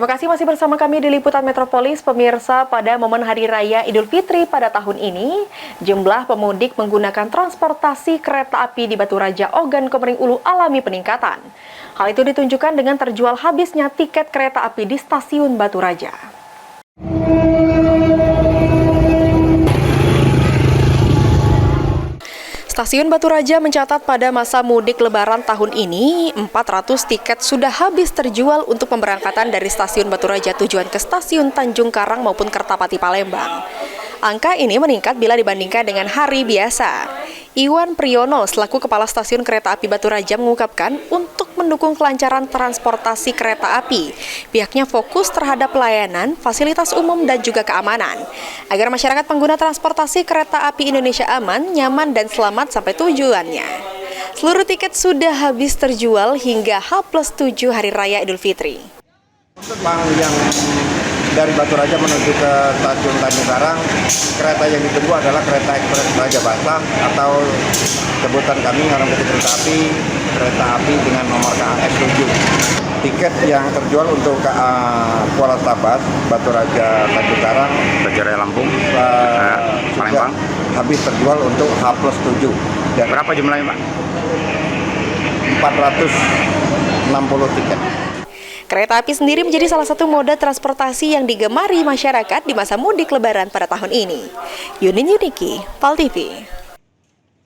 Terima kasih masih bersama kami di Liputan Metropolis. Pemirsa, pada momen Hari Raya Idul Fitri pada tahun ini, jumlah pemudik menggunakan transportasi kereta api di Batu Raja Ogan Komering Ulu alami peningkatan. Hal itu ditunjukkan dengan terjual habisnya tiket kereta api di stasiun Batu Raja. Stasiun Batu Raja mencatat pada masa mudik Lebaran tahun ini, 400 tiket sudah habis terjual untuk pemberangkatan dari Stasiun Batu Raja tujuan ke Stasiun Tanjung Karang maupun Kertapati Palembang. Angka ini meningkat bila dibandingkan dengan hari biasa. Iwan Priyono selaku Kepala Stasiun Kereta Api Batu Raja mengungkapkan untuk mendukung kelancaran transportasi kereta api, pihaknya fokus terhadap pelayanan, fasilitas umum, dan juga keamanan, agar masyarakat pengguna transportasi kereta api Indonesia aman, nyaman, dan selamat sampai tujuannya. Seluruh tiket sudah habis terjual hingga H+7 Hari Raya Idul Fitri. Yang dari Batu Raja menuju ke Stasiun Tanjung Karang, kereta yang ditunggu adalah kereta ekspres Raja Basa atau sebutan kami orang PT Kereta Api, kereta api dengan nomor KAF7. Tiket yang terjual untuk Kuala Tabat, Batu Raja Tanjung Karang, Raja Raya Lampung, Palembang habis terjual untuk H+7. Dan berapa jumlahnya, Pak? 460 tiket. Kereta api sendiri menjadi salah satu moda transportasi yang digemari masyarakat di masa mudik Lebaran pada tahun ini. Yunin Yuniki, PAL TV.